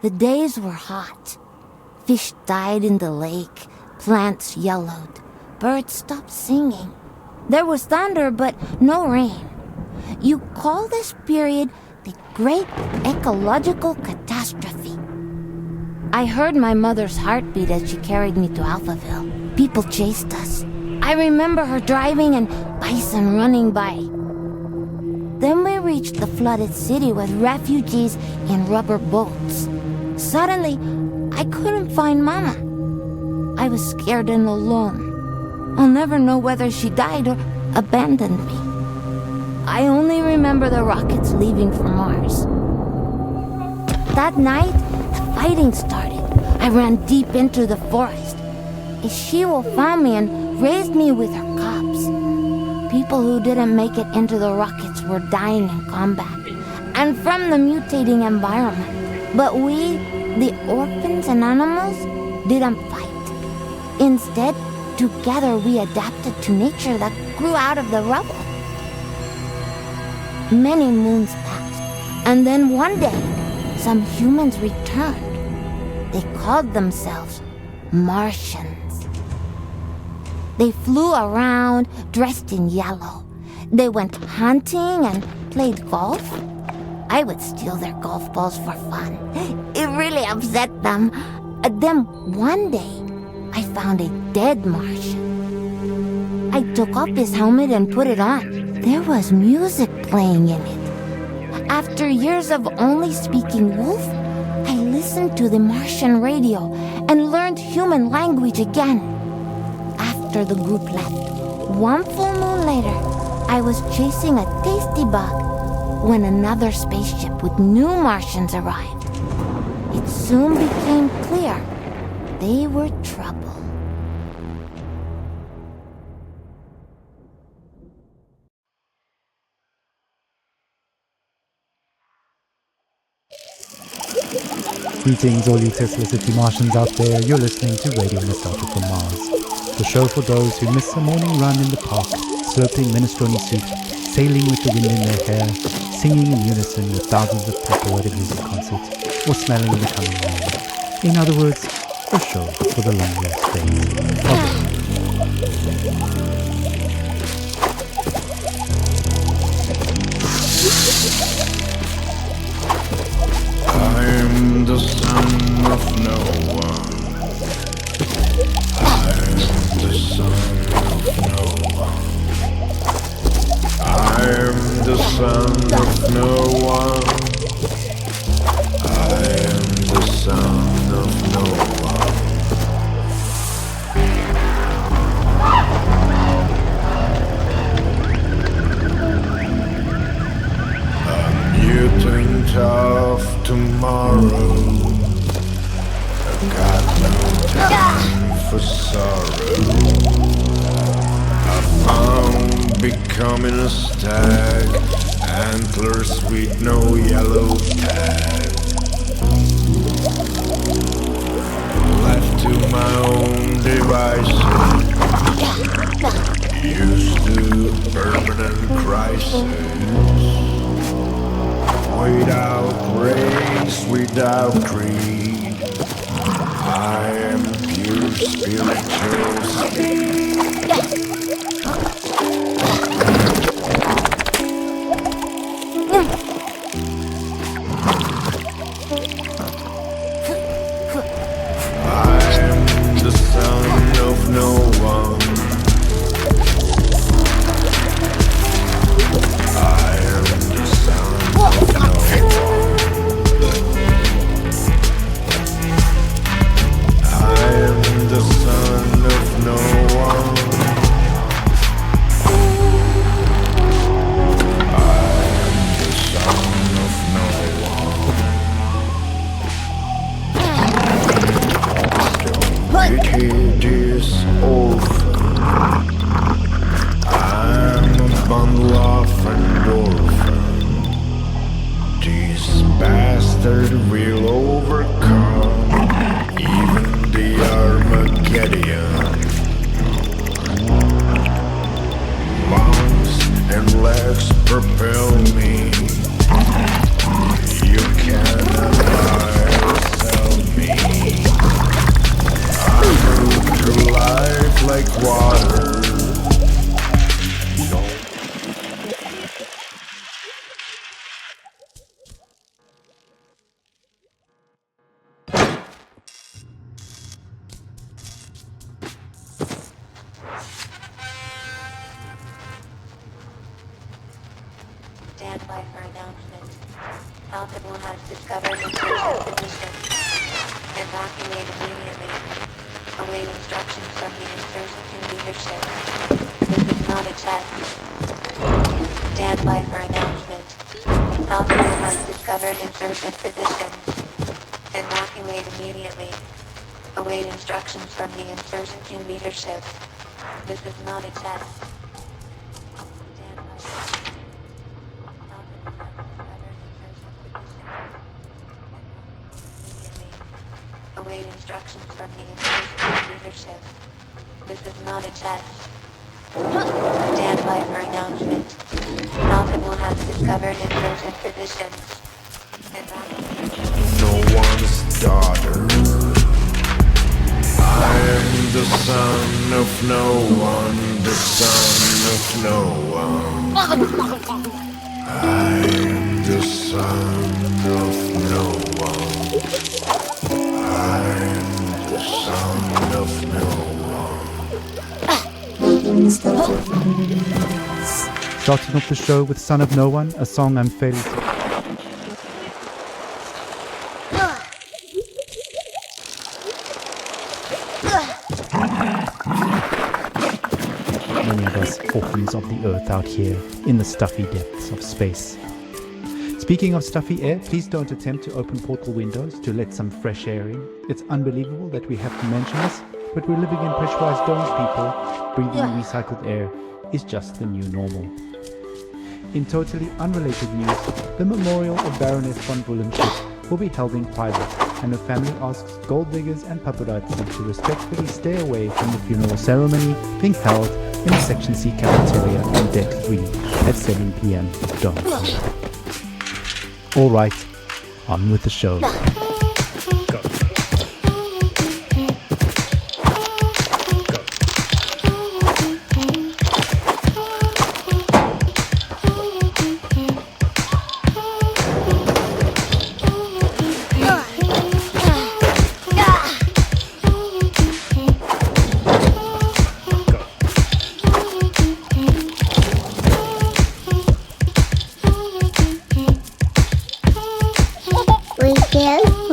The days were hot. Fish died in the lake, plants yellowed, birds stopped singing. There was thunder, but no rain. You call this period the Great Ecological Catastrophe. I heard my mother's heartbeat as she carried me to Alphaville. People chased us. I remember her driving and bison running by. Then we reached the flooded city with refugees in rubber boats. Suddenly, I couldn't find Mama. I was scared and alone. I'll never know whether she died or abandoned me. I only remember the rockets leaving for Mars. That night, the fighting started. I ran deep into the forest. A she-wolf found me and raised me with her cubs. People who didn't make it into the rockets were dying in combat and from the mutating environment. But we, the orphans and animals, didn't fight. Instead, together we adapted to nature that grew out of the rubble. Many moons passed, and then one day, some humans returned. They called themselves Martians. They flew around, dressed in yellow. They went hunting and played golf. I would steal their golf balls for fun. It really upset them. Then one day, I found a dead Martian. I took off his helmet and put it on. There was music playing in it. After years of only speaking wolf, I listened to the Martian radio and learned human language again. After the group left, one full moon later, I was chasing a tasty bug when another spaceship with new Martians arrived. It soon became clear they were trouble. Greetings all you Tesla City Martians out there. You're listening to Radio Nostalgia from Mars, the show for those who miss a morning run in the park, slurping minestrone soup, sailing with the wind in their hair, singing in unison with thousands of people at a music concert, or smelling the coming rain. In other words, a show for the long lost days. I'm the son of no one. I'm the son of no one. I'm the son of no one. I am the son of no one. A mutant of tomorrow. I've got no time for sorrow. I found becoming a stag, antlers with no yellow tag. Left to my own devices, used to permanent crisis. Without race, without creed, I am pure spiritual speed. I am the son of no one. I am the son of no one. I am the son of no one. like water. Stand by for announcement. Falcon has discovered infectious position. Evacuate immediately. Await instructions from the insurgency leadership. This is not a test. Stand by for announcement. Falcon has discovered insurgent position. Evacuate immediately. Await instructions from the insurgency leadership. This is not a test. Stand by. Await instructions from the insurgent leadership. This is not a test. Stand by for announcement. Falcon will have discovered insurgent positions. No one's daughter. I am the son of no one, the son of no one. I am the son of no one. I am the son of no one. Starting off the show with Son of No One, a song I'm fairly many of us orphans of the earth out here in the stuffy depths of space. Speaking of stuffy air, please don't attempt to open portal windows to let some fresh air in. It's unbelievable that we have to mention this, but we're living in pressurized domes, people. Breathing recycled air is just the new normal. In totally unrelated news, the memorial of Baroness von Bullenschmidt will be held in private, and her family asks gold diggers and paparazzi to respectfully stay away from the funeral ceremony being held in the Section C cafeteria on Deck 3 at 7 p.m. Don't. Alright, on with the show. We can.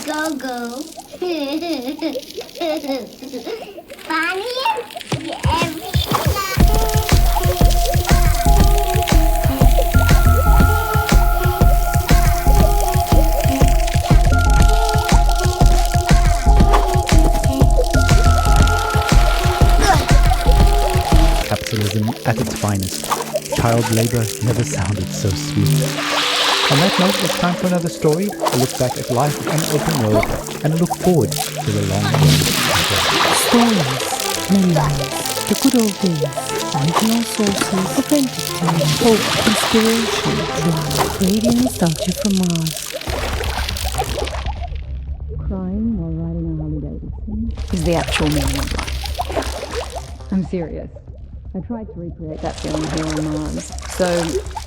Go-go. Funny every Capitalism at its finest. Child labor never sounded so sweet. On that note, it's time for another story, a look back at life on an open road, and a look forward to the long road ahead. Stories, memories, the good old days, original sources, authentic tales, hope, inspiration, drama, radio nostalgia from Mars. Crying while riding a Harley Davidson is the actual meaning of life. I'm serious. I tried to recreate that feeling here on Mars. So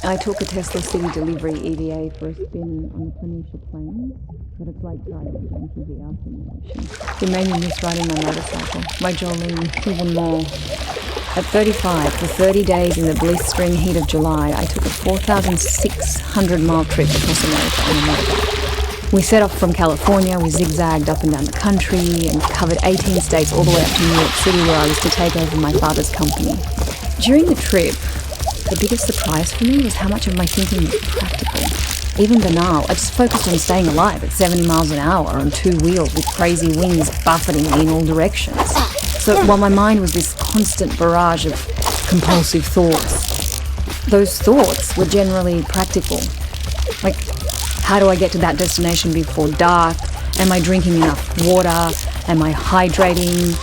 I took a Tesla City Delivery EVA for a spin on the Planitia Plains, but it's like driving a donkey VR simulation. It made me miss riding my motorcycle, my Jolene, even more. At 35, for 30 days in the blistering heat of July, I took a 4,600-mile trip across America on a motorbike. We set off from California, we zigzagged up and down the country and covered 18 states all the way up to New York City, where I was to take over my father's company. During the trip, the biggest surprise for me was how much of my thinking was practical. Even banal, I just focused on staying alive at 70 miles an hour on two wheels with crazy wings buffeting me in all directions. So while my mind was this constant barrage of compulsive thoughts, those thoughts were generally practical. Like, how do I get to that destination before dark? Am I drinking enough water? Am I hydrating?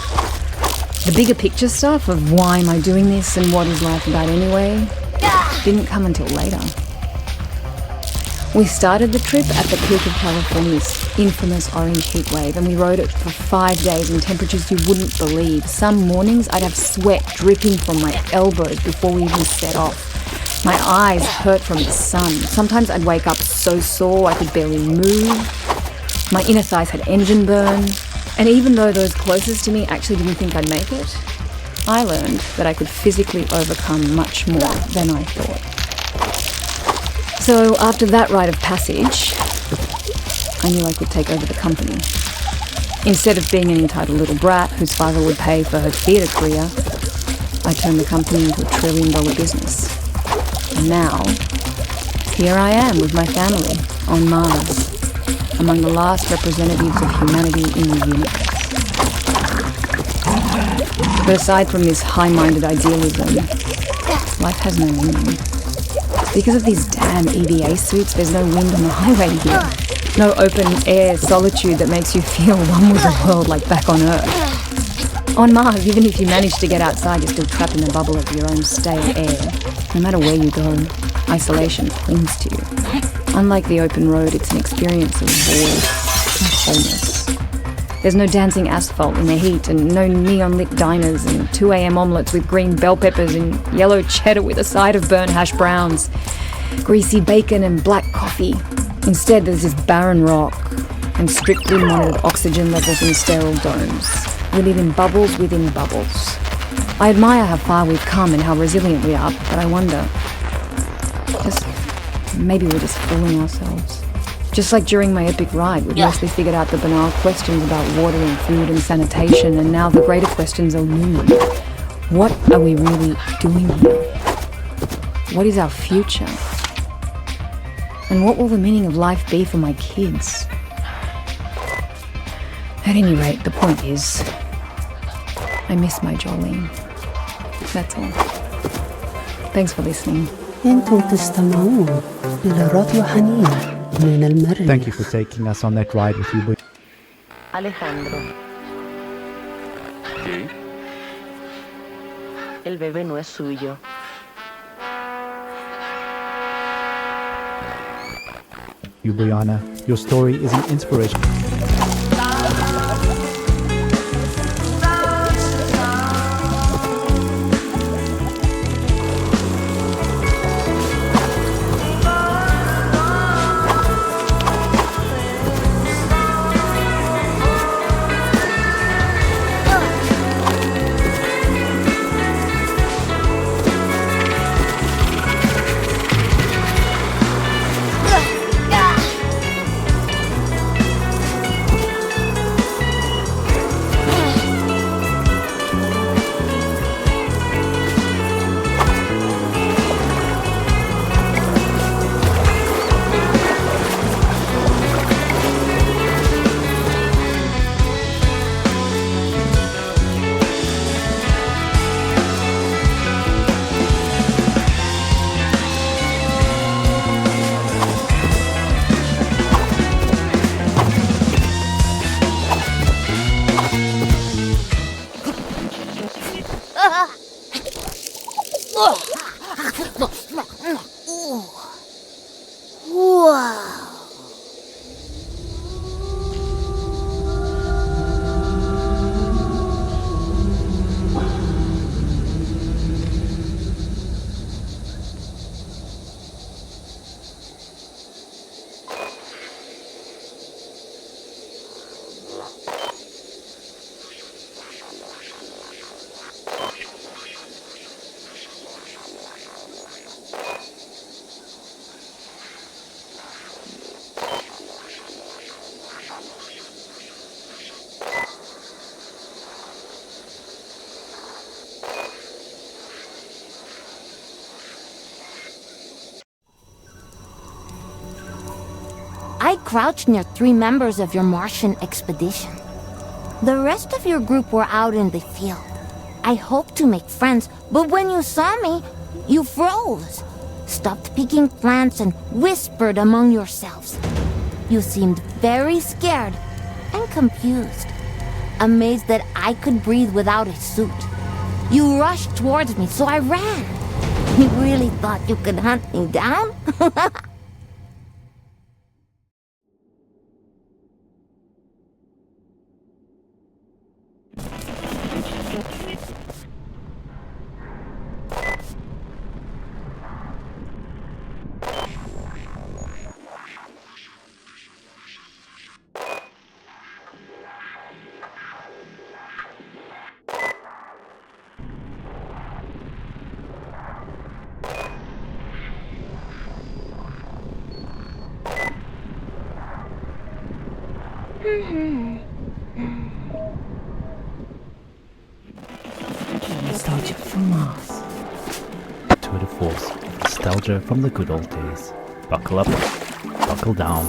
The bigger picture stuff of why am I doing this and what is life about anyway didn't come until later. We started the trip at the peak of California's infamous orange heat wave, and we rode it for 5 days in temperatures you wouldn't believe. Some mornings I'd have sweat dripping from my elbows before we even set off. My eyes hurt from the sun. Sometimes I'd wake up so sore I could barely move. My inner thighs had engine burn. And even though those closest to me actually didn't think I'd make it, I learned that I could physically overcome much more than I thought. So after that rite of passage, I knew I could take over the company. Instead of being an entitled little brat whose father would pay for her theatre career, I turned the company into $1 trillion business. And now, here I am with my family on Mars, among the last representatives of humanity in the universe. But aside from this high-minded idealism, life has no meaning. Because of these damn EVA suits, there's no wind on the highway here. No open-air solitude that makes you feel one with the world like back on Earth. On Mars, even if you manage to get outside, you're still trapped in the bubble of your own stale air. No matter where you go, isolation clings to you. Unlike the open road, it's an experience of void and wholeness. There's no dancing asphalt in the heat, and no neon-lit diners, and 2 a.m. omelettes with green bell peppers and yellow cheddar with a side of burnt hash browns, greasy bacon and black coffee. Instead, there's this barren rock and strictly monitored oxygen levels in sterile domes. We live in bubbles within bubbles. I admire how far we've come and how resilient we are, but I wonder, maybe we're just fooling ourselves. Just like during my epic ride, we've mostly figured out the banal questions about water and food and sanitation, and now the greater questions are looming. What are we really doing here? What is our future? And what will the meaning of life be for my kids? At any rate, the point is, I miss my Jolene. That's all. Thanks for listening. أنتم تستمعون إلى راديو حنين من المريخ. Thank you for taking us on that ride with you. Alejandro. ¿Sí? El bebé no es suyo. Brianna, your story is an inspiration. crouched near 3 members of your Martian expedition. The rest of your group were out in the field. I hoped to make friends, but when you saw me, you froze, stopped picking plants and whispered among yourselves. You seemed very scared and confused, amazed that I could breathe without a suit. You rushed towards me, so I ran. You really thought you could hunt me down? Nostalgia from Mars. Tour de force, nostalgia from the good old days. Buckle up, buckle down.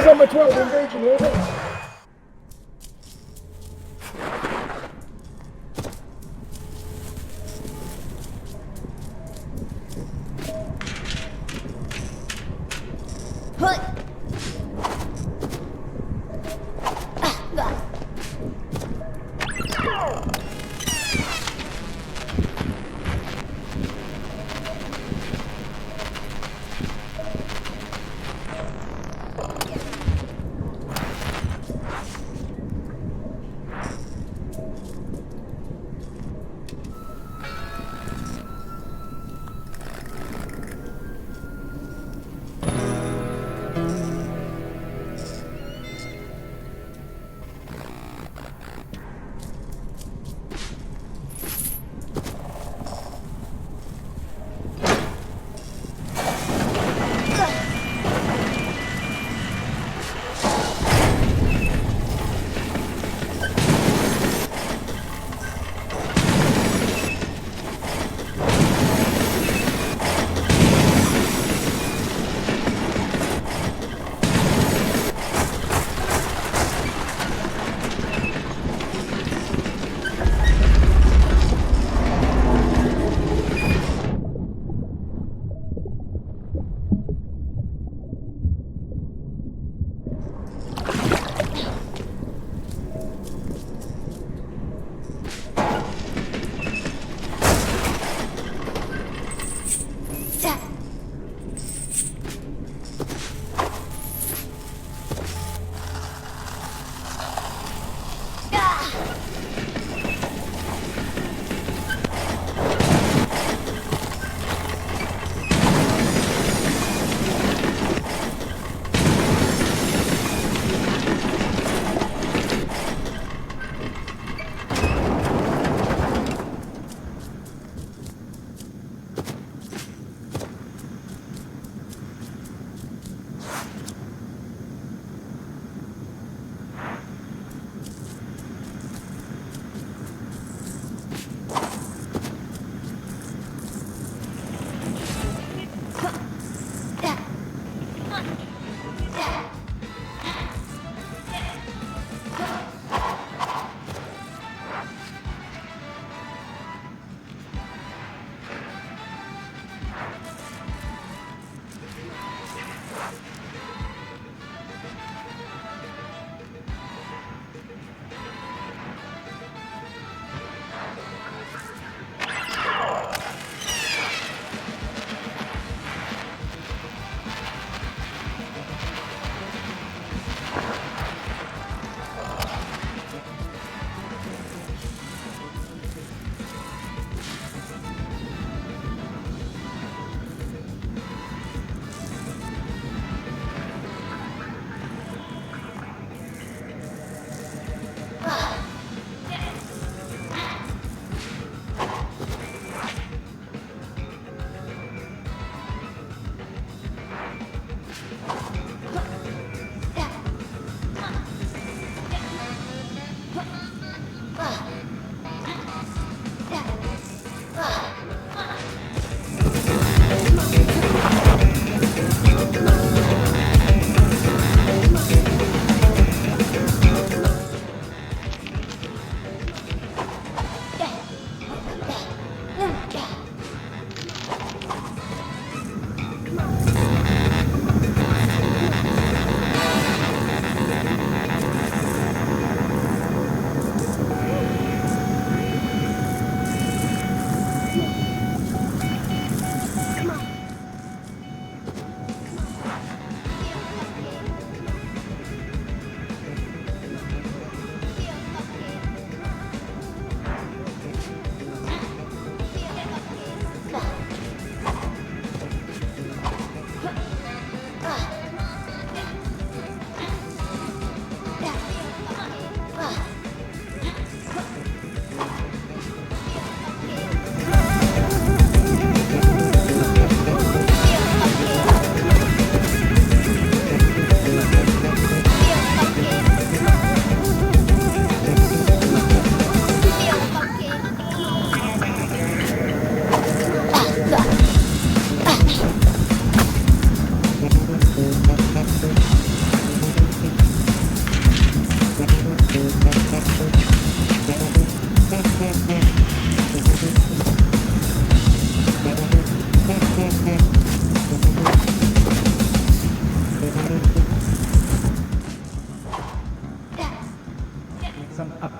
Number 12, engaging, over.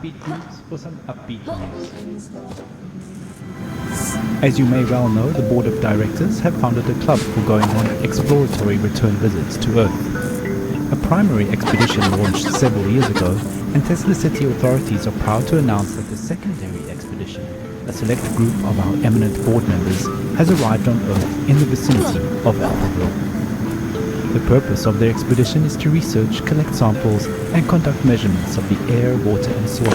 upbeat news for some upbeat news. As you may well know, the board of directors have founded a club for going on exploratory return visits to Earth. A primary expedition launched several years ago, and Tesla City authorities are proud to announce that the secondary expedition, a select group of our eminent board members, has arrived on Earth in the vicinity of Alphaville. The purpose of their expedition is to research, collect samples, and conduct measurements of the air, water, and soil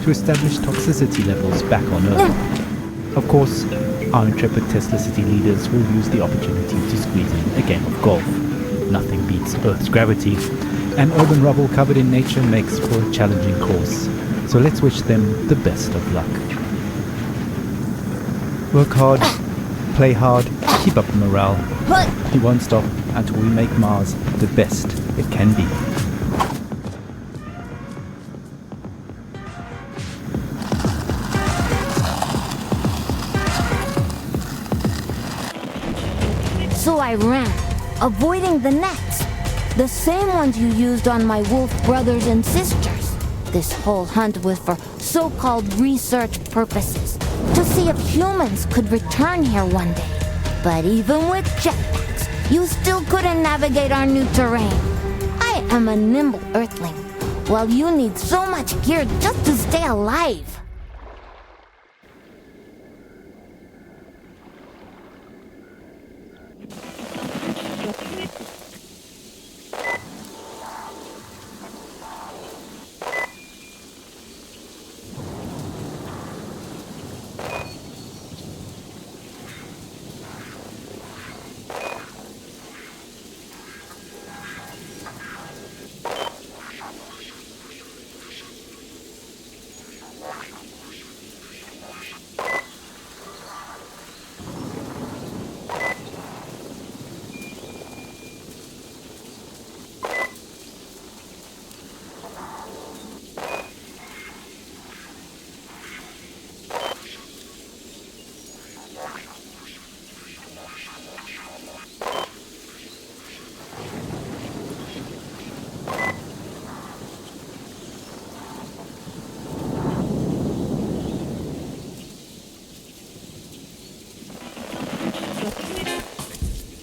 to establish toxicity levels back on Earth. Of course, our intrepid Tesla City leaders will use the opportunity to squeeze in a game of golf. Nothing beats Earth's gravity, and urban rubble covered in nature makes for a challenging course. So let's wish them the best of luck. Work hard, play hard, keep up the morale. We won't stop until we make Mars the best it can be. So I ran, avoiding the nets. The same ones you used on my wolf brothers and sisters. This whole hunt was for so-called research purposes, to see if humans could return here one day. But even with jetpacks, you still couldn't navigate our new terrain. I am a nimble earthling, while you need so much gear just to stay alive.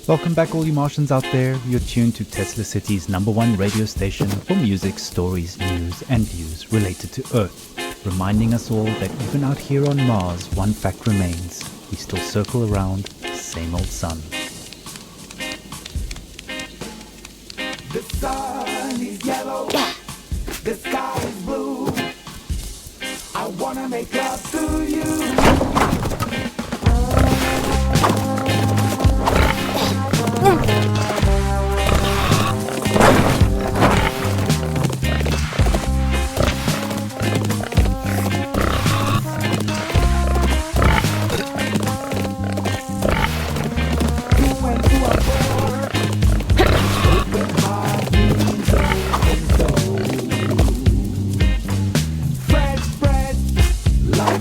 Welcome back, all you Martians out there. You're tuned to Tesla City's #1 radio station for music, stories, news, and views related to Earth, reminding us all that even out here on Mars, one fact remains: we still circle around the same old sun. The sun is yellow, the sky is blue. I wanna make love to you. Fresh bread, like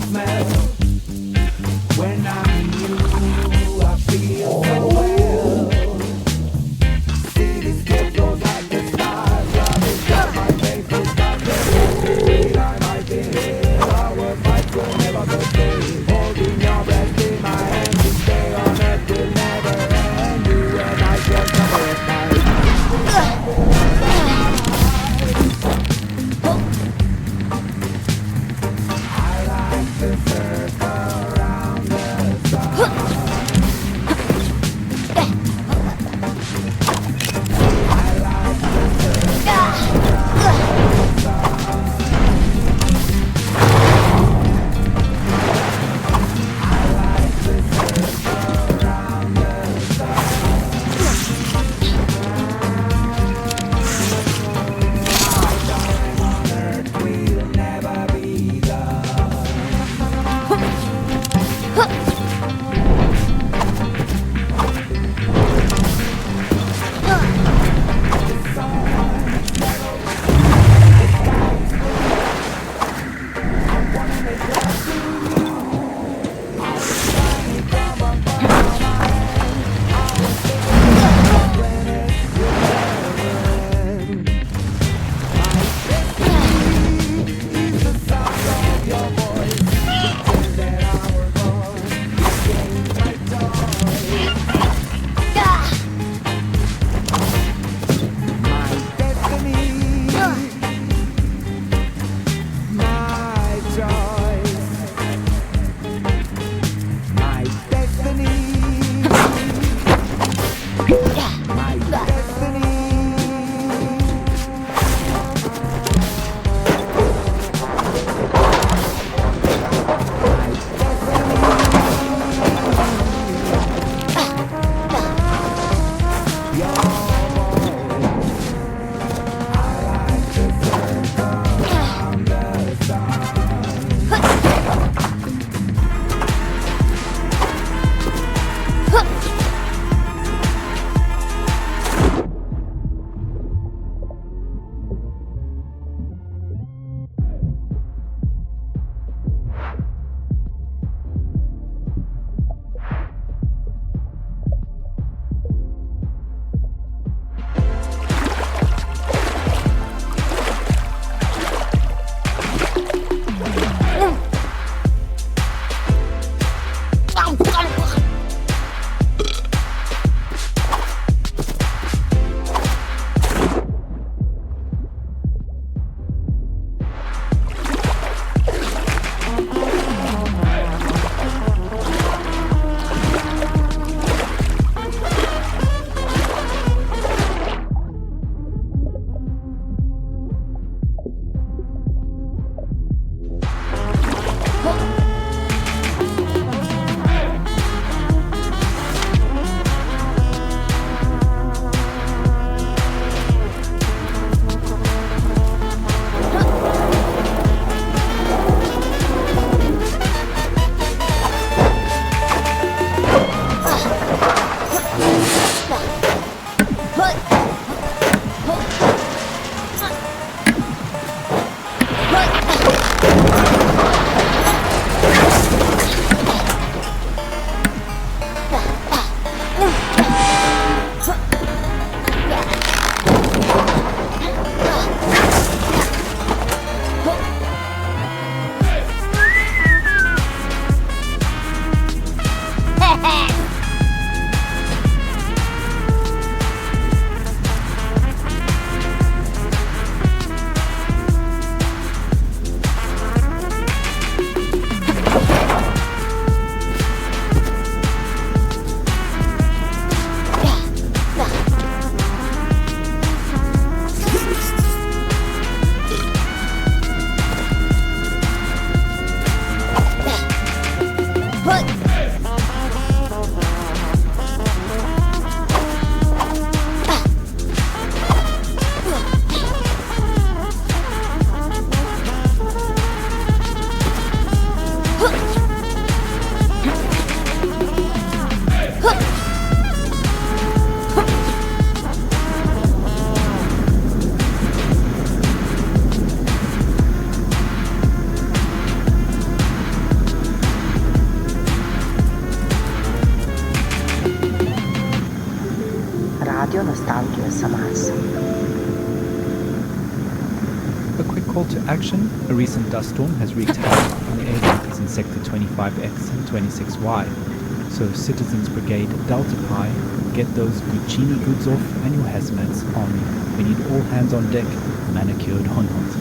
call to action, a recent dust storm has wreaked havoc on airwaves in Sector 25X and 26Y. So Citizens Brigade Delta Pi, get those Guccini goods off and your hazmats on. We need all hands on deck, manicured or not.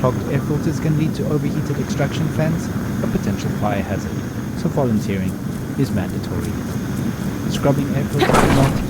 Clogged air filters can lead to overheated extraction fans, a potential fire hazard, so volunteering is mandatory. Scrubbing air filters or not,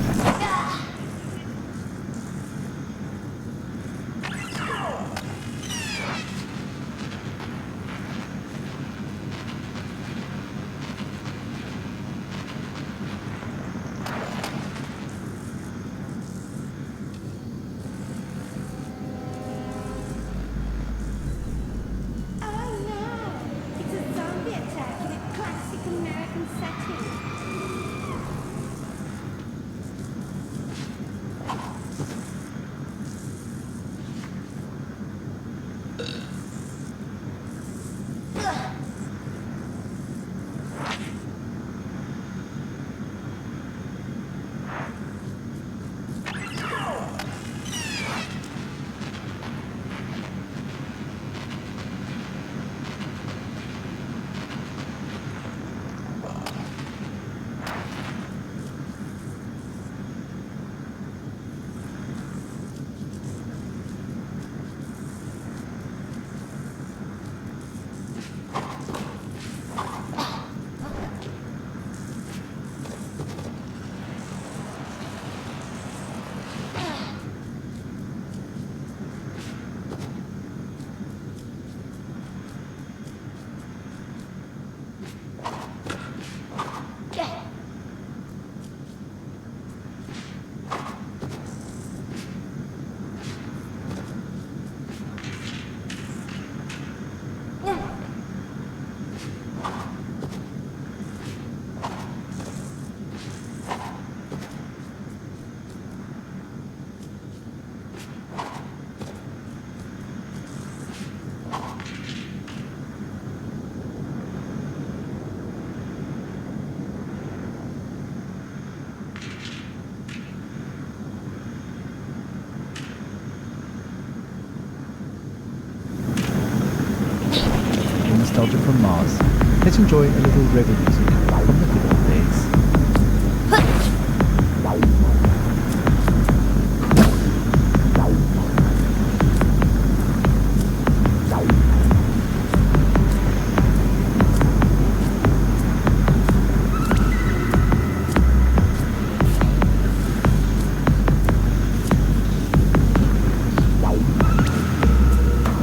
nostalgia from Mars. Let's enjoy a little rebel music from the good old days.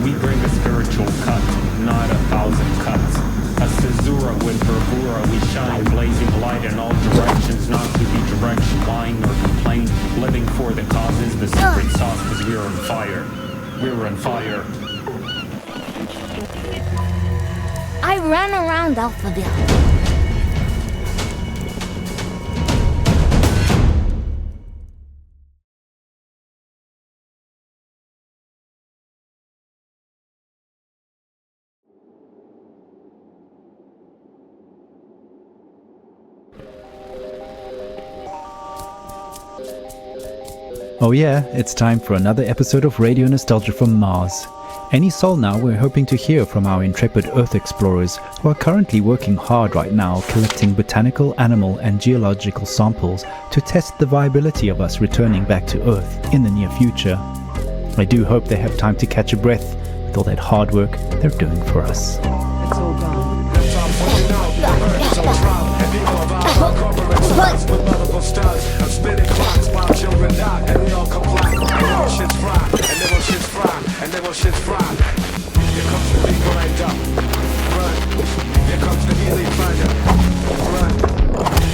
We bring a spiritual cut, not 1,000 cuts. A caesura with bravura, we shine blazing light in all directions, not to be direction, whine or complain. Living for the causes, the secret sauce, cause we're on fire. We're on fire. I ran around Alphaville. Oh yeah, it's time for another episode of Radio Nostalgia from Mars. Any soul now, we're hoping to hear from our intrepid Earth explorers who are currently working hard right now collecting botanical, animal and geological samples to test the viability of us returning back to Earth in the near future. I do hope they have time to catch a breath with all that hard work they're doing for us. It's all gone. Children die, and we all comply. And all shit's fried, and then all shit's fried, and then all shit's fried. Here comes the big grind up. Run. Here comes the healing finder. Run.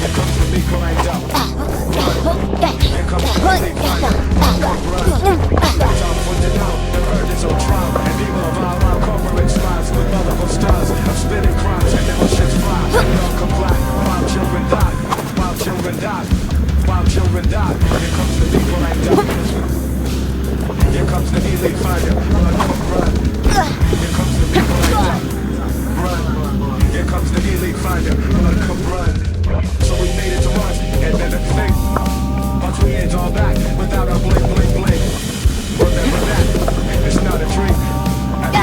Here comes the big grind up. Run. Here comes the healing finder. Run. That's all for the now. The earth is on trial, and evil of our corporate spies with multiple stars of spinning crimes, and then all shit's fried, and we all comply. While children die. While children die. While children die, here comes the people I die. Here comes the healing finder, run. Here comes the people I die. Run. Here comes the healing finder, run. So we made it to Mars, and then a thing. Once we ain't all back, without a blink. Remember that, it's not a dream. And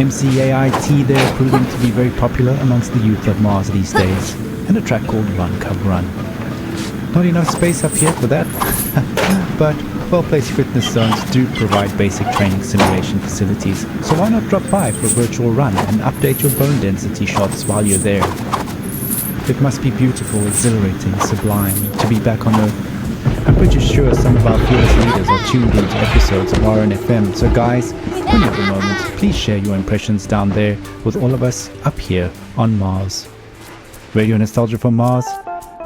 MCAIT there proving to be very popular amongst the youth of Mars these days, and a track called Run Cub Run. Not enough space up here for that, but well-placed fitness zones do provide basic training simulation facilities, so why not drop by for a virtual run and update your bone density shots while you're there. It must be beautiful, exhilarating, sublime to be back on Earth. I'm pretty sure some of our fearless leaders are tuned into episodes of RNFM, so guys, when you have a moment, please share your impressions down there with all of us up here on Mars. Radio Nostalgia from Mars,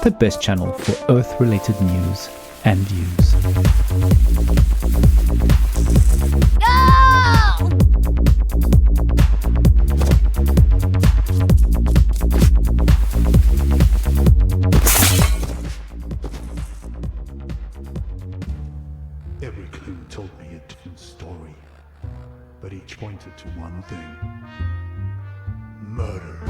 the best channel for Earth-related news and views. Every clue told me a different story, but each pointed to one thing: murder.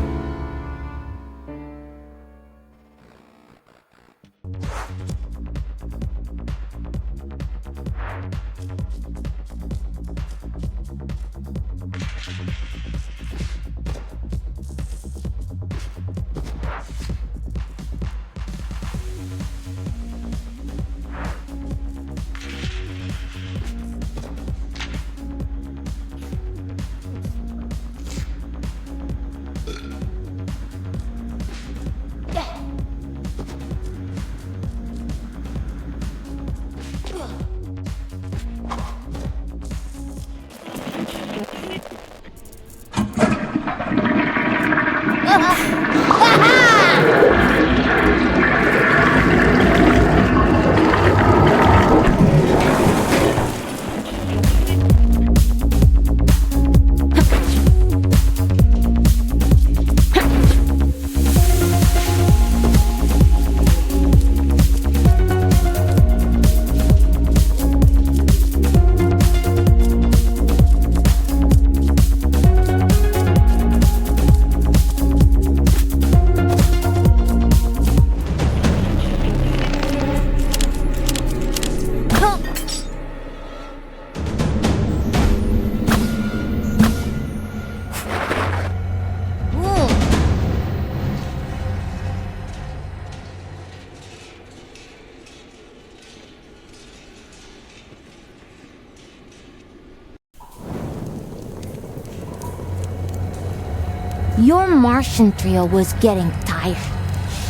Your Martian trio was getting tired.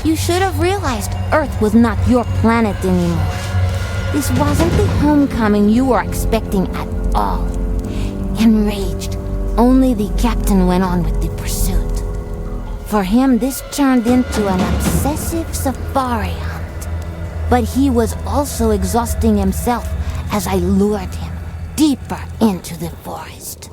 You should have realized Earth was not your planet anymore. This wasn't the homecoming you were expecting at all. Enraged, only the captain went on with the pursuit. For him, this turned into an obsessive safari hunt. But he was also exhausting himself as I lured him deeper into the forest.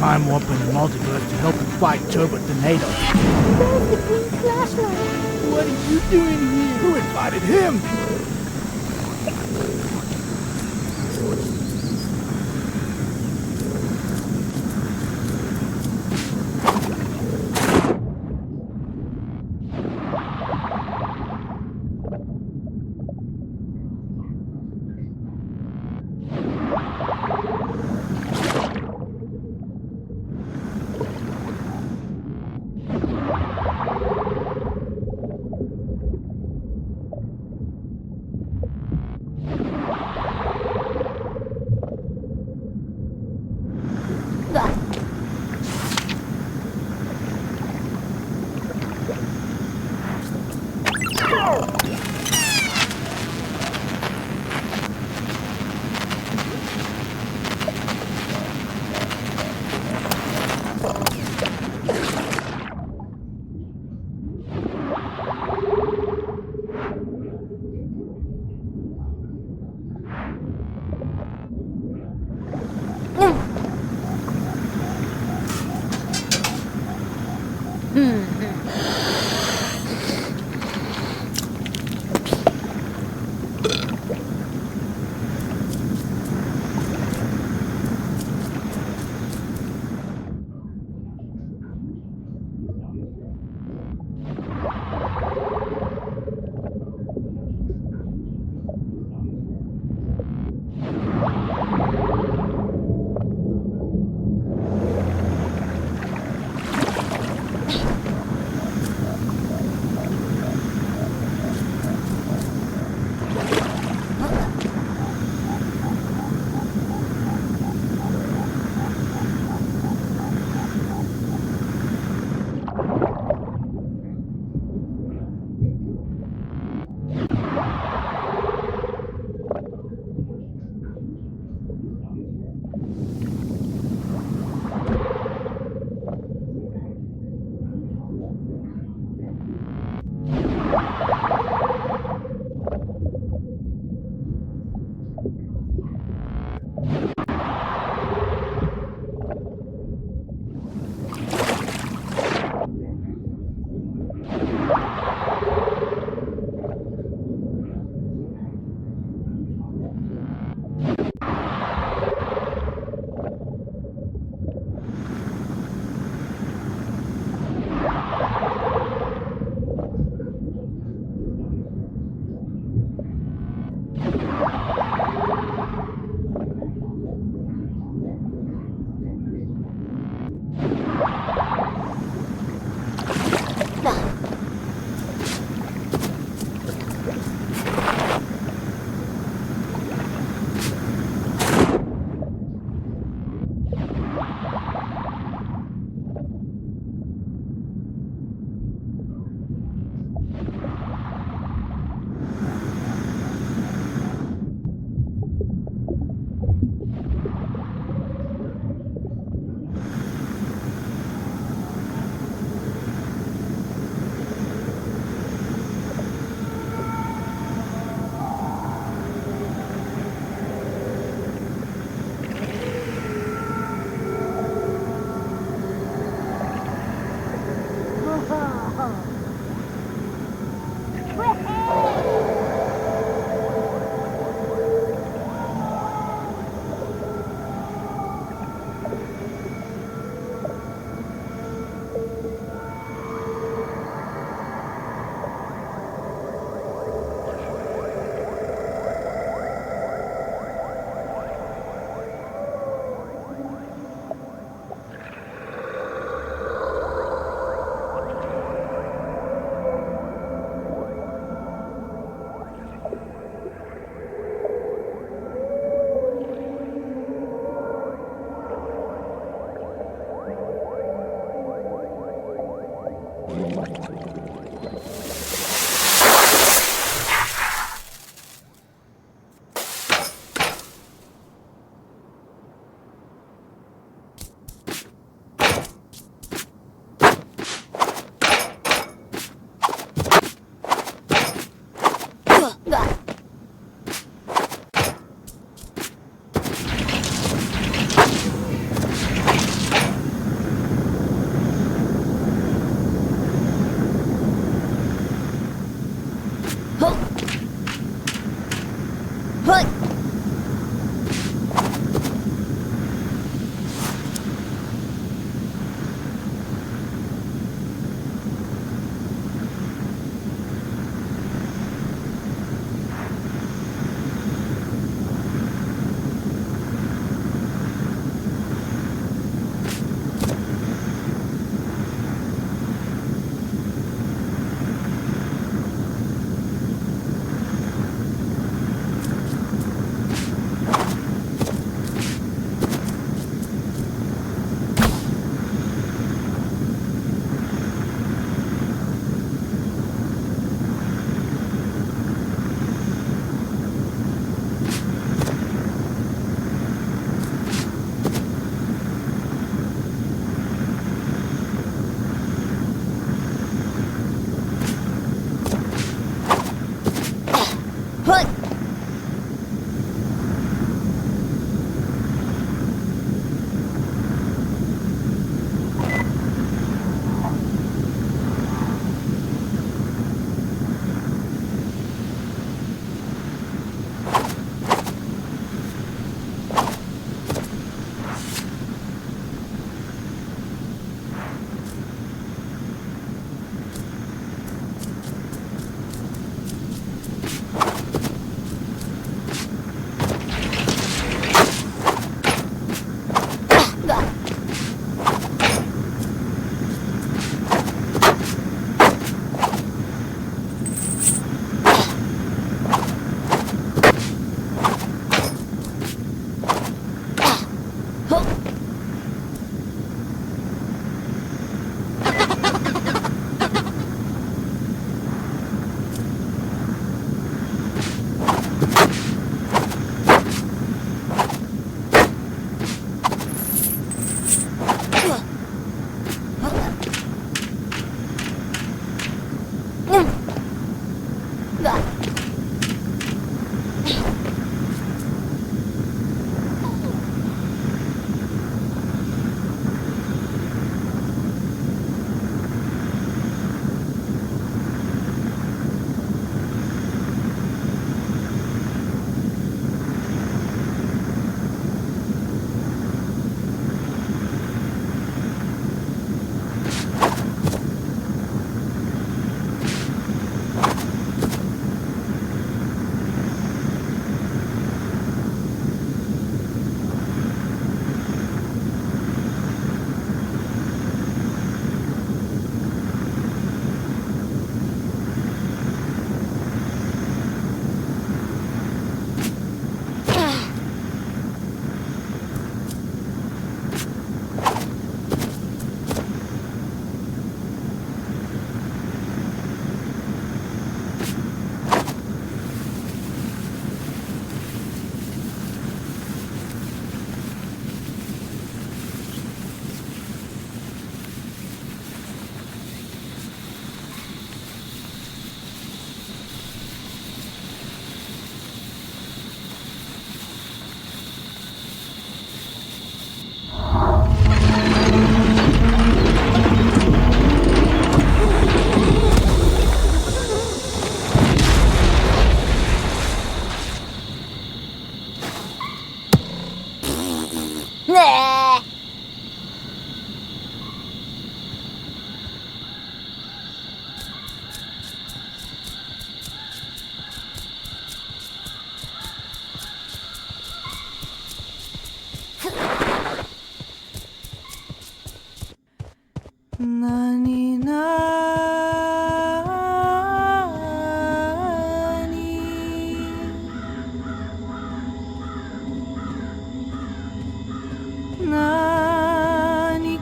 time warp in the multiverse to help him fight Turbo Tornado. Where's the green flashlight? What are you doing here? Who invited him? Nani Nani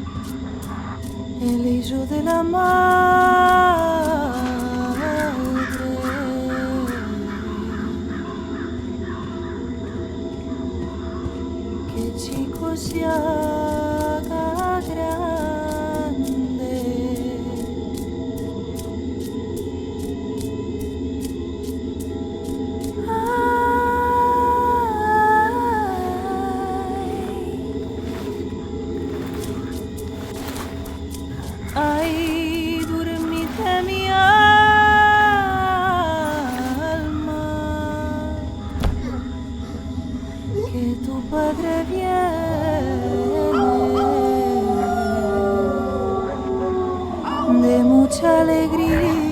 Kerelijo El hijo de la madre Que chico se haga grande Ay, dormite mi alma, que tu padre viene de mucha alegría.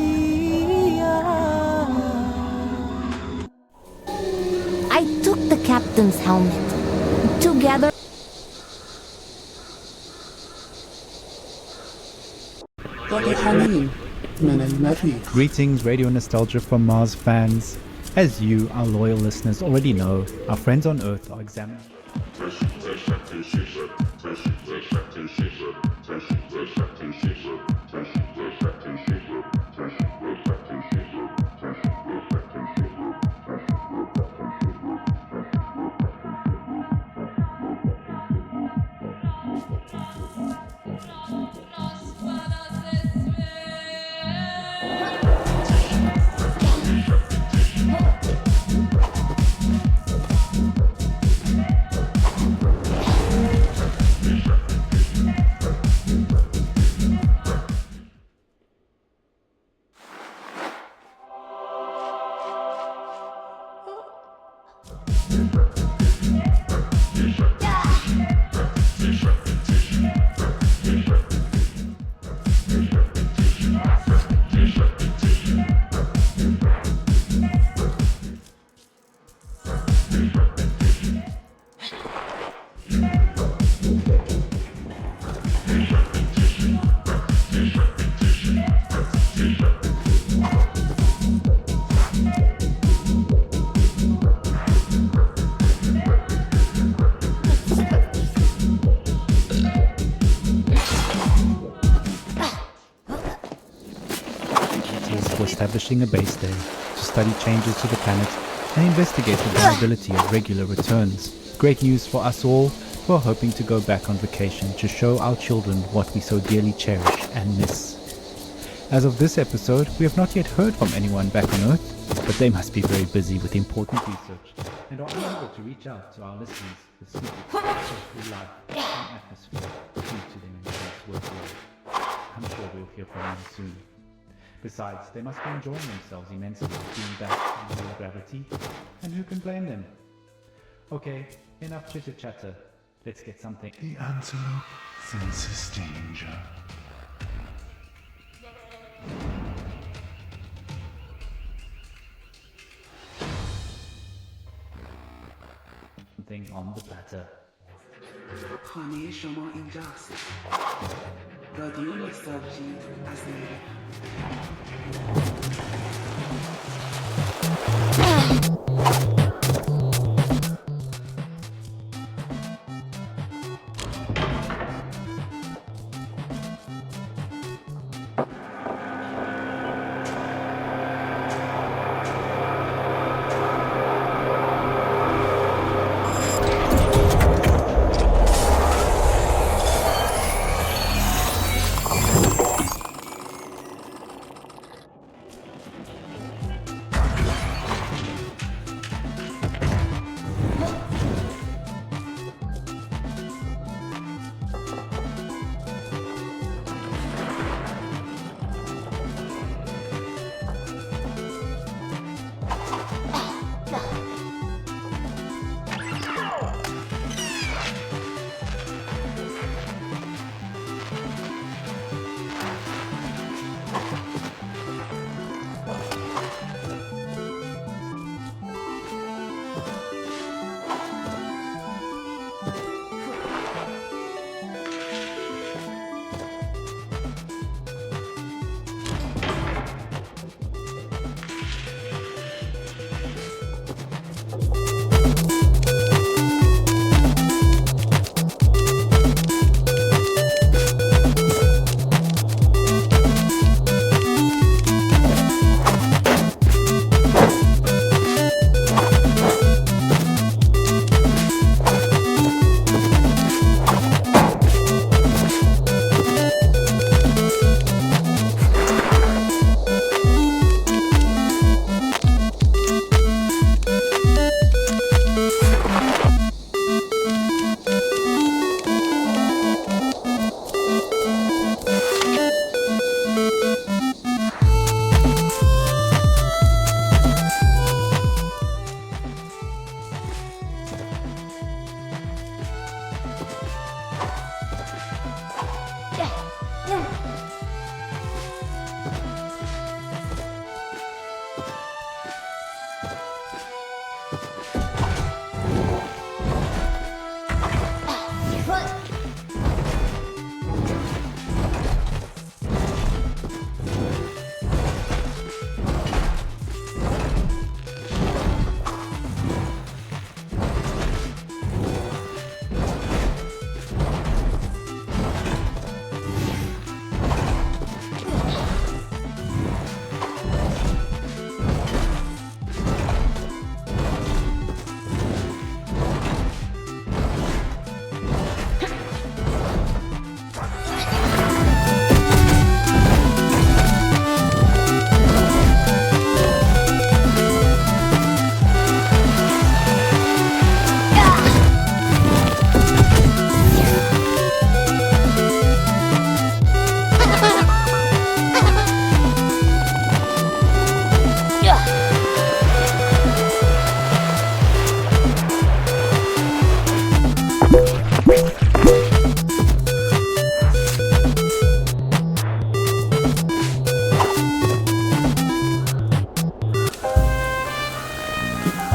I took the captain's helmet. Together, Greetings, Radio Nostalgia from Mars fans. As you, our loyal listeners, already know, our friends on Earth are examining. For establishing a base there to study changes to the planet and investigate the viability of regular returns. Great news for us all who are hoping to go back on vacation to show our children what we so dearly cherish and miss. As of this episode, we have not yet heard from anyone back on Earth, but they must be very busy with important research and are unable to reach out to our listeners with snippets of earthly life and atmosphere due to them in space workload. I'm sure we'll hear from them soon. Besides, they must be enjoying themselves immensely being back in zero gravity, and who can blame them? Okay, enough chitter-chatter. Let's get something. The antelope senses danger. Something on the platter. خانه شما اینجاست. رادیو نوستالژی از نیروی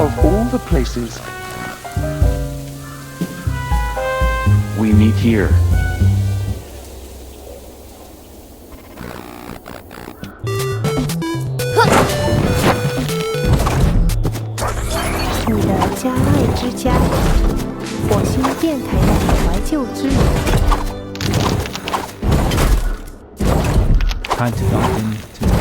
Of all the places, We meet here. Time to dive into the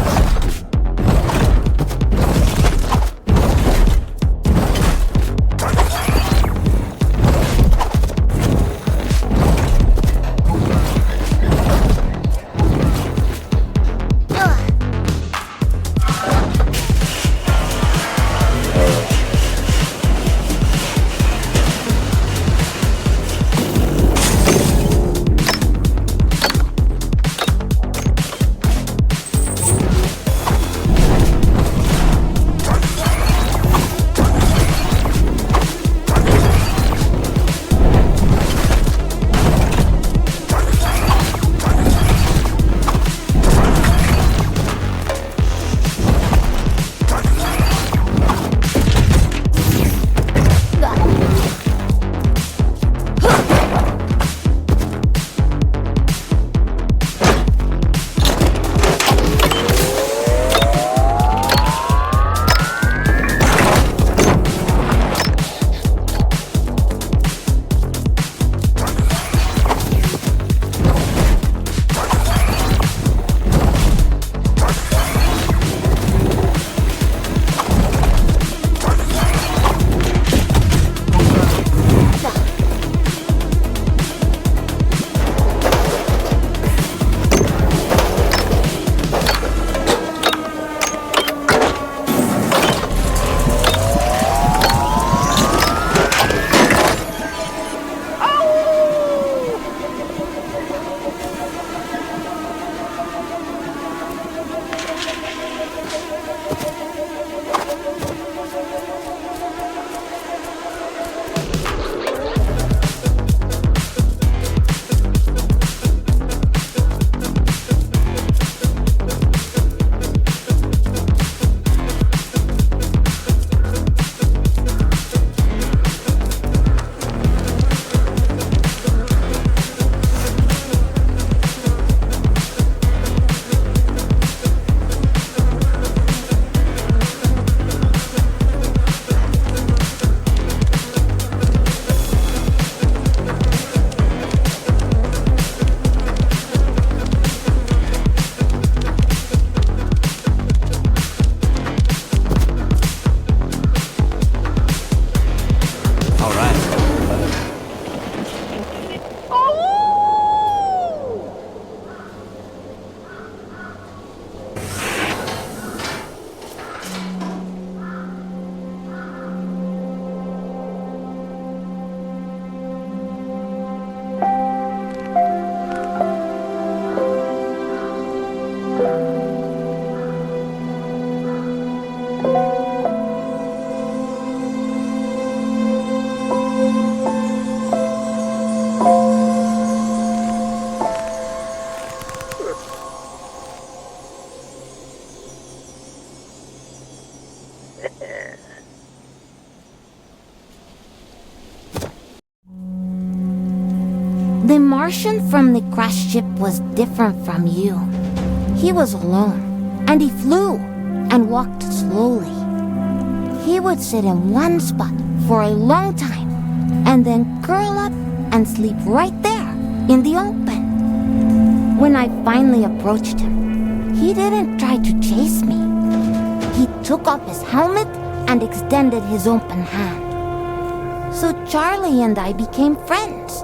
The Martian from the crashed ship was different from you. He was alone, and he flew and walked slowly. He would sit in one spot for a long time, and then curl up and sleep right there in the open. When I finally approached him, he didn't try to chase me. He took off his helmet and extended his open hand. So Charlie and I became friends.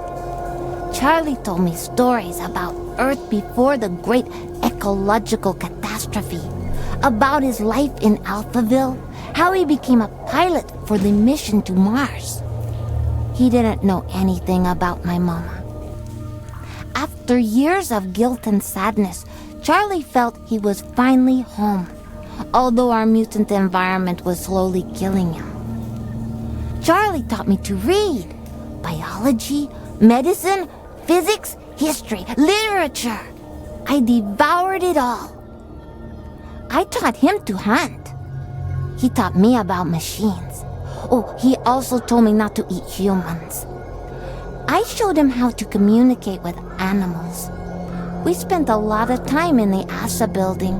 Charlie told me stories about Earth before the great ecological catastrophe, about his life in Alphaville, how he became a pilot for the mission to Mars. He didn't know anything about my mama. After years of guilt and sadness, Charlie felt he was finally home, although our mutant environment was slowly killing him. Charlie taught me to read biology, medicine, physics, history, literature. I devoured it all. I taught him to hunt. He taught me about machines, Oh, he also told me not to eat humans. I showed him how to communicate with animals. We spent a lot of time in the ASA building,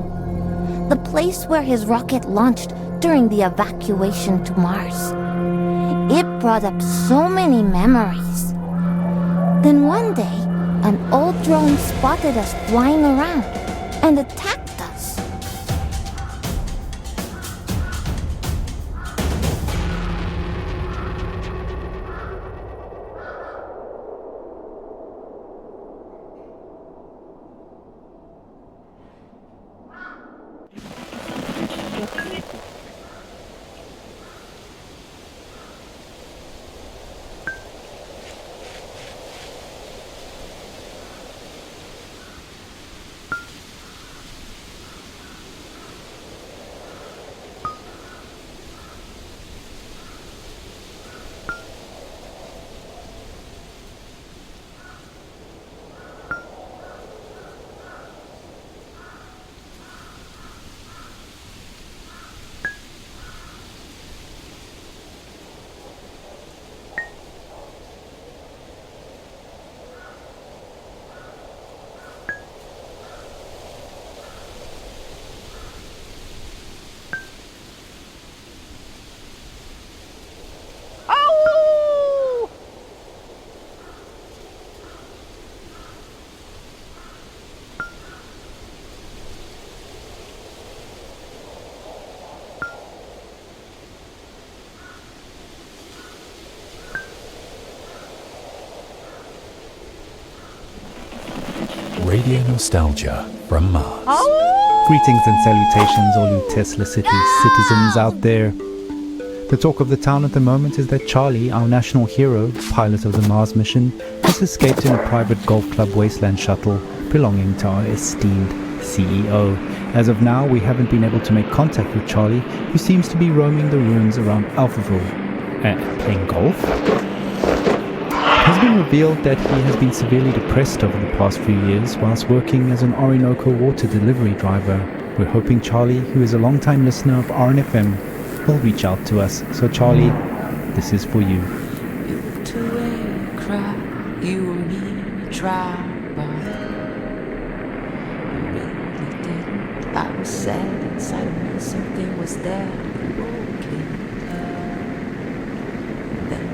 the place where his rocket launched during the evacuation to Mars. It brought up so many memories. Then one day, an old drone spotted us flying around and attacked us. Radio Nostalgia from Mars. Greetings and salutations, all you Tesla City citizens out there. The talk of the town at the moment is that Charlie, our national hero, pilot of the Mars mission, has escaped in a private golf club wasteland shuttle belonging to our esteemed CEO. As of now, we haven't been able to make contact with Charlie, who seems to be roaming the ruins around Alphaville. Playing golf? It has been revealed that he has been severely depressed over the past few years whilst working as an Orinoco water delivery driver. We're hoping Charlie, who is a long-time listener of RNFM, will reach out to us. So Charlie, this is for you. You looked away, cry, you and me try, but you really didn't. I was sad inside of me, something was there, broken. Then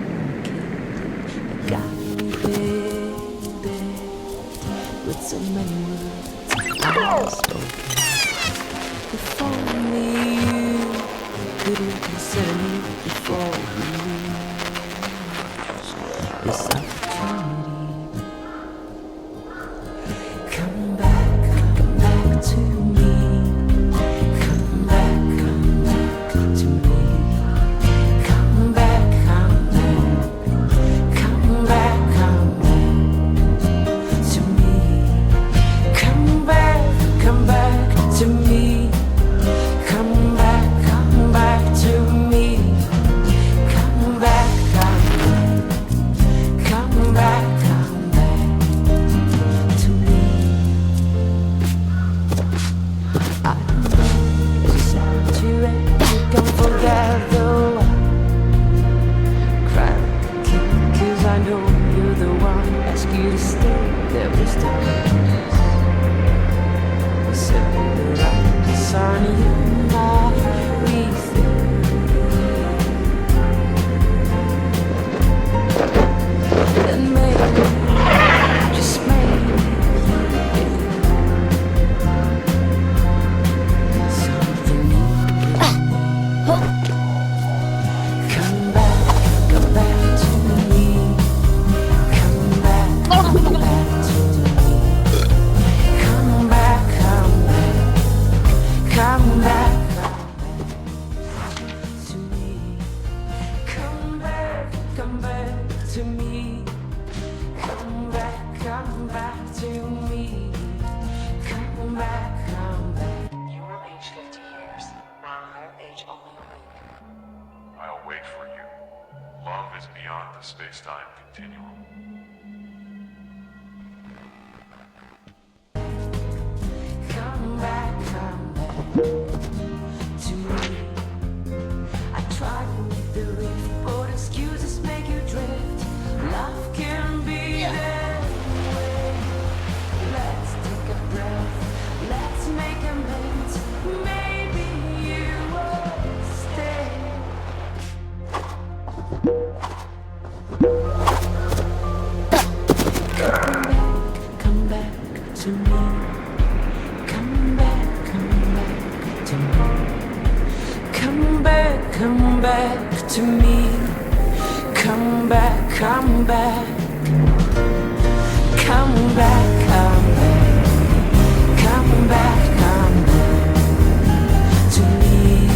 got me baby with so many words unspoken. If only you could reconsider me before we lose this opportunity. Come back to me. Come back to me. Come back to me. Come back to me. Come back to me. Come back to me. I know it's sad to end, you can't forget though. Cry like a kid, 'cause I know you're the one. Ask you to stay, there was the peace. Set the lights on you, my everything. And maybe, just maybe, something new. Come back to me. Come back to me. Come back to me. Come back to me. Come back to me. Come back. You will age 50 years, while I'll age only a week. I'll wait for you. Love is beyond the space-time continuum. Come back to me. I tried with the rift Come back to me. Come back, come back. Come back, come back. Come back, come back to me.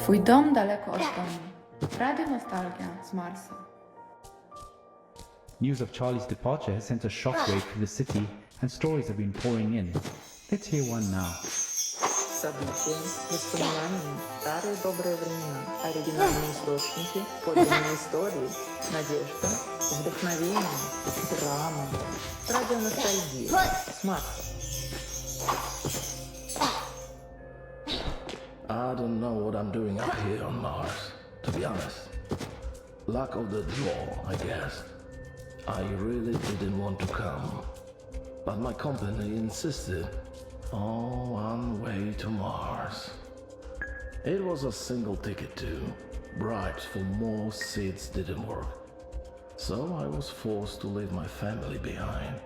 Twój dom daleko od domu. Radio Nostalgia z Marsa. News of Charlie's departure has sent a shockwave through the city, and stories have been pouring in. Let's hear one now. События, воспоминания, старые добрые времена, оригинальные источники, подлинные истории, надежда, вдохновение, драма, радионостальгия, с Марса. I don't know what I'm doing up here on Mars, to be honest. Luck of the draw, I guess. I really didn't want to come, but my company insisted. Oh, on way to Mars. It was a single ticket too. Bribes for more seats didn't work. So I was forced to leave my family behind.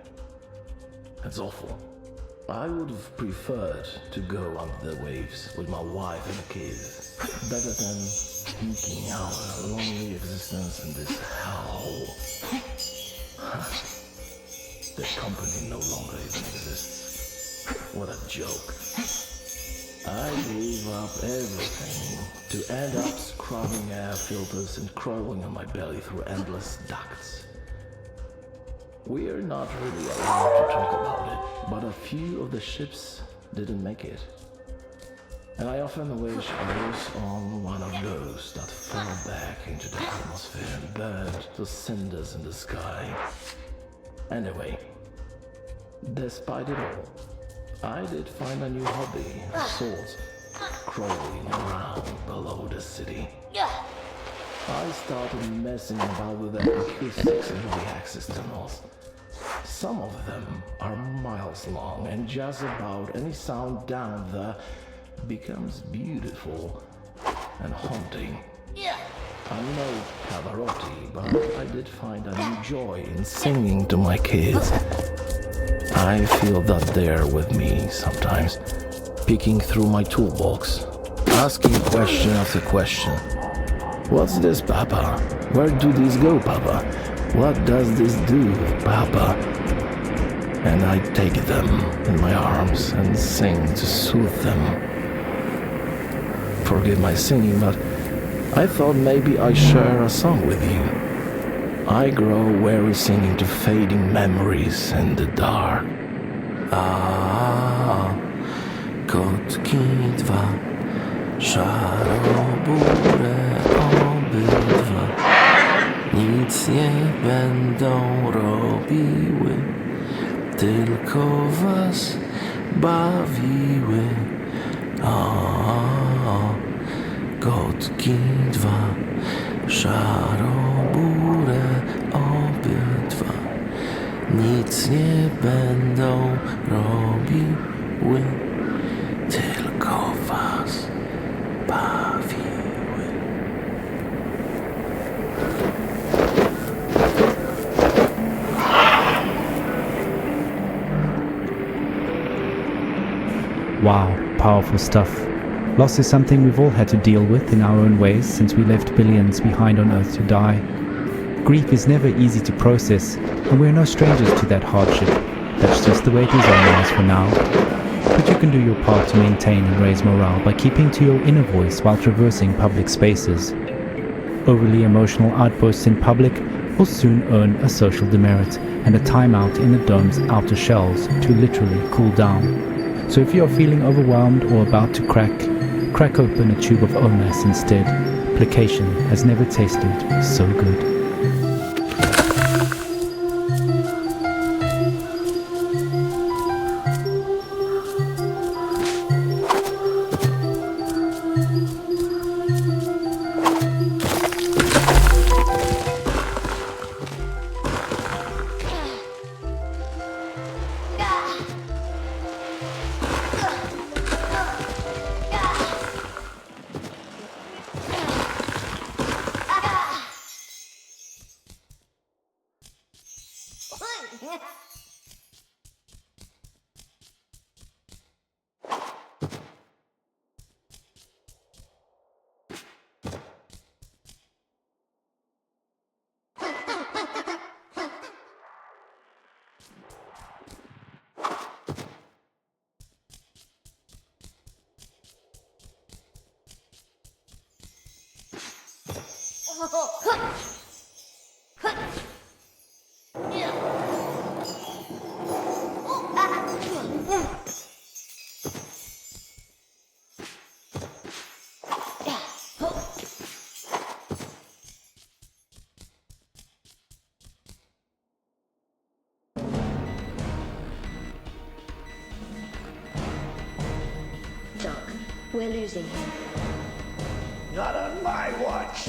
It's awful. I would have preferred to go under the waves with my wife and kids. Better than eking out a lonely existence in this hellhole. The company no longer even exists. What a joke. I gave up everything to end up scrubbing air filters and crawling on my belly through endless ducts. We're not really allowed to talk about it, but a few of the ships didn't make it. And I often wish I was on one of those that fell back into the atmosphere and burned to cinders in the sky. Anyway, despite it all, I did find a new hobby of sorts, crawling around below the city. I started messing about with the acoustics in the access tunnels. Some of them are miles long, and just about any sound down there becomes beautiful and haunting. I'm no Pavarotti, but I did find a new joy in singing to my kids. I feel that they're with me sometimes, peeking through my toolbox, asking question after question. What's this, Papa? Where do these go, Papa? What does this do, Papa? And I take them in my arms and sing to soothe them. Forgive my singing, but I thought maybe I'd share a song with you. I grow weary singing to fading memories in the dark. Kotki dwa, szaro-burę obydwa, nic nie będą robiły, tylko was bawiły. Kotki dwa, szaro-burę obydwa, nic nie będą robiły, tylko was bawiły. Wow, powerful stuff. Loss is something we've all had to deal with in our own ways since we left billions behind on Earth to die. Grief is never easy to process, and we're no strangers to that hardship. That's just the way it is on Mars for now. But you can do your part to maintain and raise morale by keeping to your inner voice while traversing public spaces. Overly emotional outbursts in public will soon earn a social demerit and a timeout in the dome's outer shells to literally cool down. So if you are feeling overwhelmed or about to crack open a tube of OMAS instead. Placation has never tasted so good. Doc, we're losing him. Not on my watch.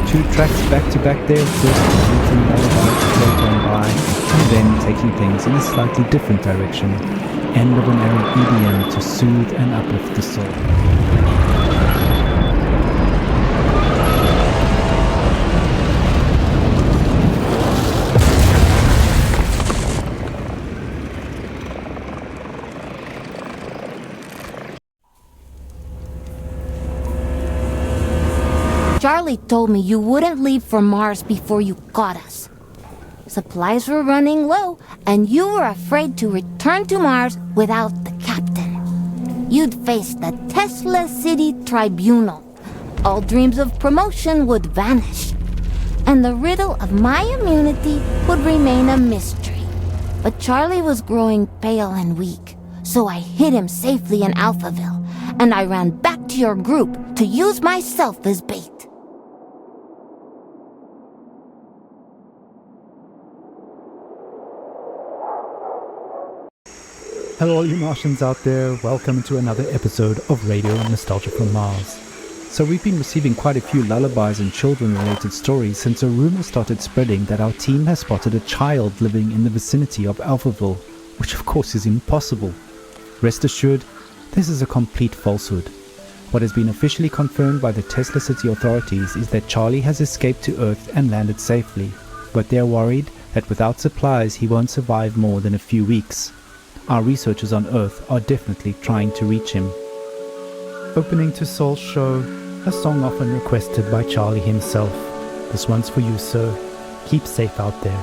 2 tracks back to back there, first beating lullaby to float on by, and then taking things in a slightly different direction. End of an era of EDM to soothe and uplift the soul. Charlie told me you wouldn't leave for Mars before you got us. Supplies were running low, and you were afraid to return to Mars without the captain. You'd face the Tesla City Tribunal. All dreams of promotion would vanish, and the riddle of my immunity would remain a mystery. But Charlie was growing pale and weak, so I hid him safely in Alphaville, and I ran back to your group to use myself as bait. Hello all you Martians out there, welcome to another episode of Radio Nostalgia from Mars. So we've been receiving quite a few lullabies and children related stories since a rumor started spreading that our team has spotted a child living in the vicinity of Alphaville, which of course is impossible. Rest assured, this is a complete falsehood. What has been officially confirmed by the Tesla City authorities is that Charlie has escaped to Earth and landed safely, but they're worried that without supplies he won't survive more than a few weeks. Our researchers on Earth are definitely trying to reach him. Opening to Soul's show, a song often requested by Charlie himself. This one's for you, sir. Keep safe out there.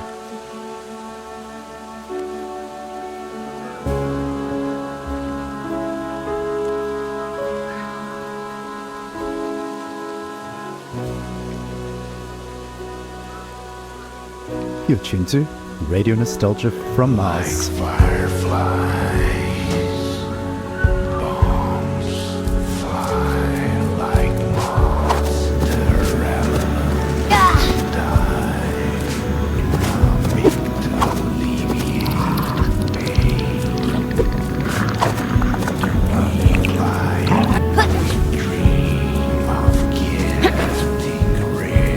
You're tuned to Radio Nostalgia from Mars. Like fireflies, bombs fly like moths. They're relevant to die. Nothing to alleviate pain. We fly and dream of getting rich.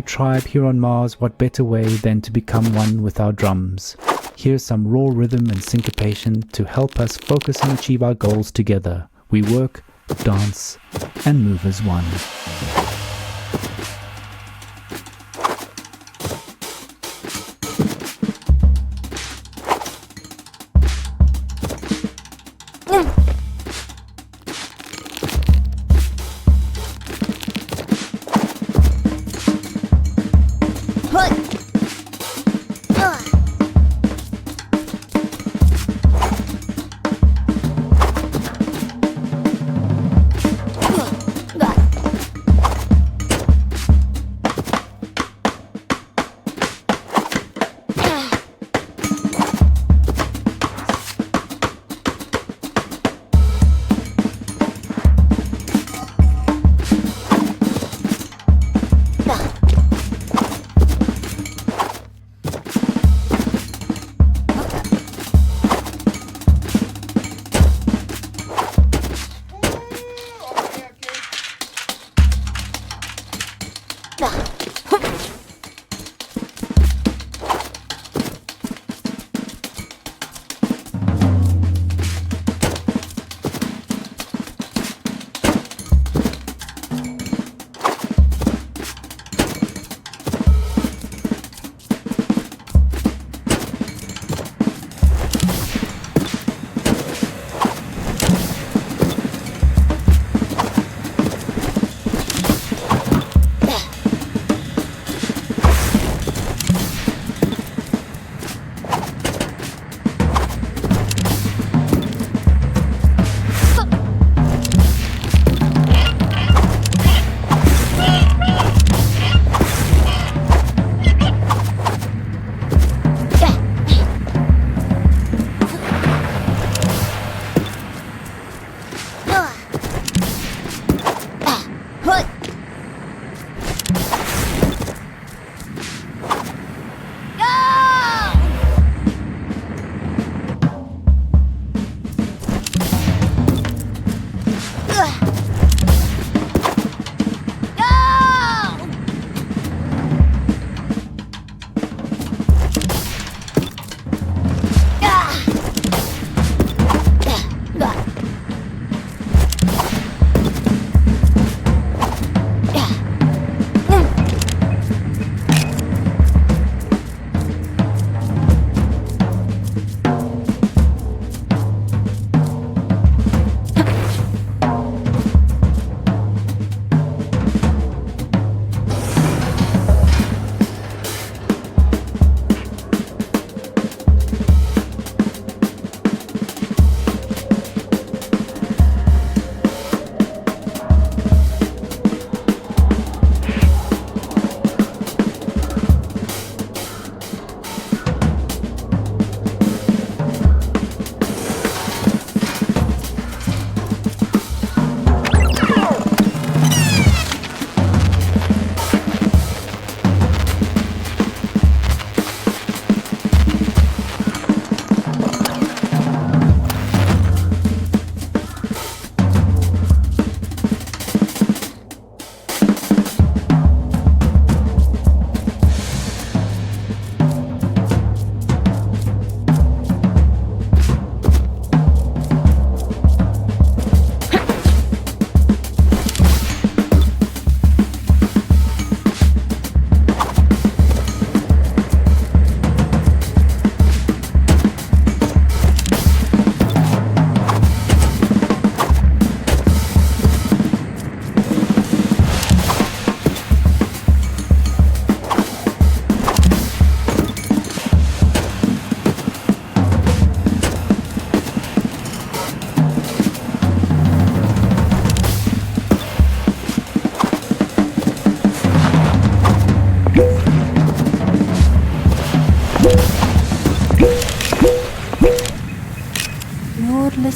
tribe here on Mars, what better way than to become one with our drums? Here's some raw rhythm and syncopation to help us focus and achieve our goals together. We work, dance, and move as one.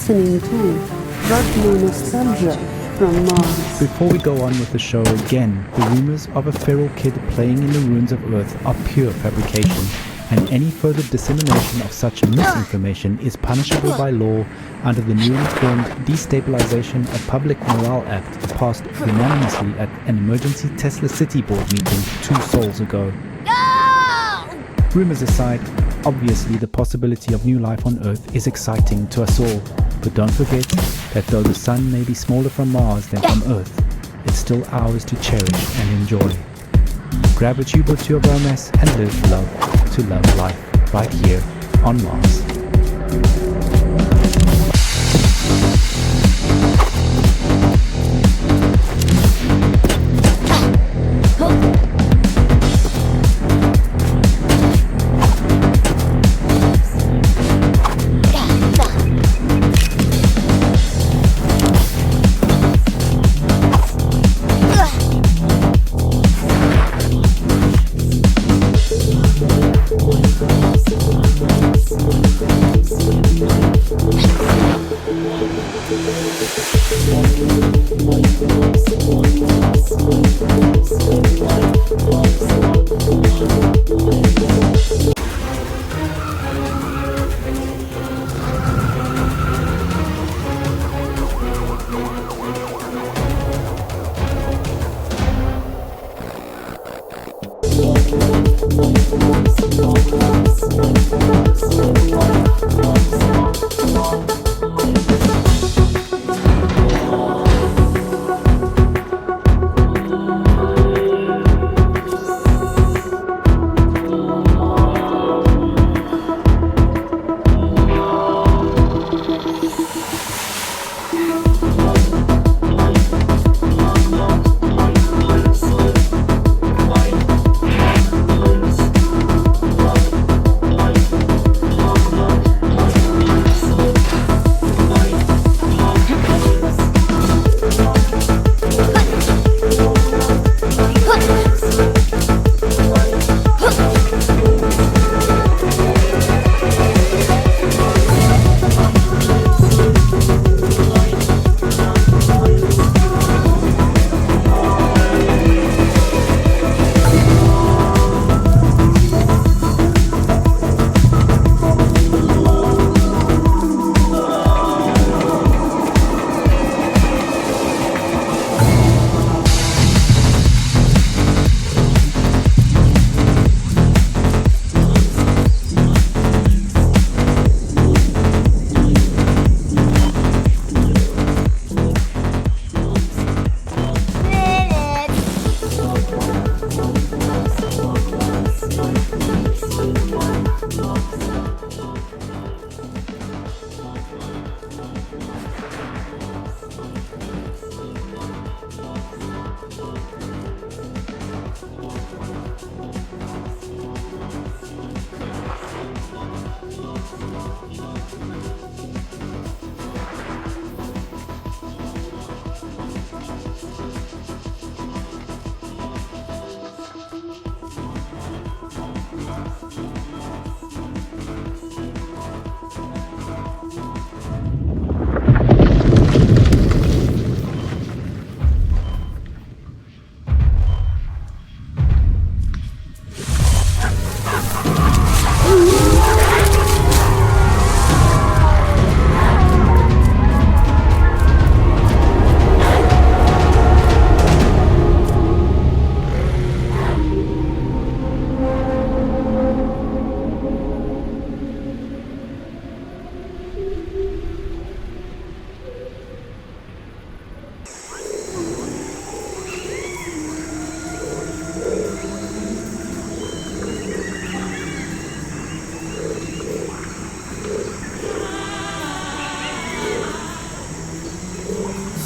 listening to Radio Nostalgia from Mars. Before we go on with the show again, the rumors of a feral kid playing in the ruins of Earth are pure fabrication. and any further dissemination of such misinformation is punishable by law under the newly formed Destabilization of Public Morale Act passed unanimously at an emergency Tesla City Board meeting 2 sols ago. Rumors aside, obviously the possibility of new life on Earth is exciting to us all, but don't forget that though the sun may be smaller from Mars than from Earth, it's still ours to cherish and enjoy. Grab a tube or two of romance and live love to love life right here on Mars.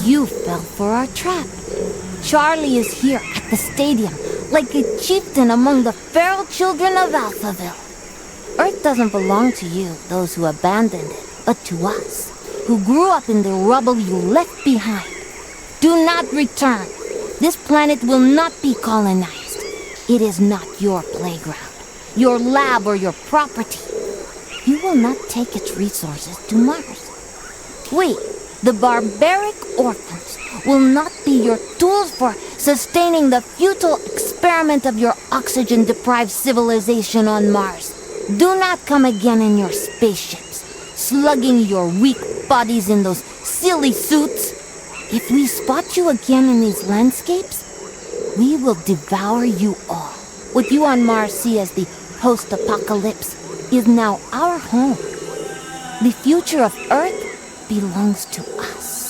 You fell for our trap. Charlie is here at the stadium, like a chieftain among the feral children of Alphaville. Earth doesn't belong to you, those who abandoned it, but to us, who grew up in the rubble you left behind. Do not return. This planet will not be colonized. It is not your playground, your lab, or your property. You will not take its resources to Mars. We, the barbaric orphans, will not be your tools for sustaining the futile experiment of your oxygen-deprived civilization on Mars. Do not come again in your spaceships, slugging your weak bodies in those silly suits. If we spot you again in these landscapes, we will devour you all. What you on Mars see as the post-apocalypse is now our home. The future of Earth belongs to us.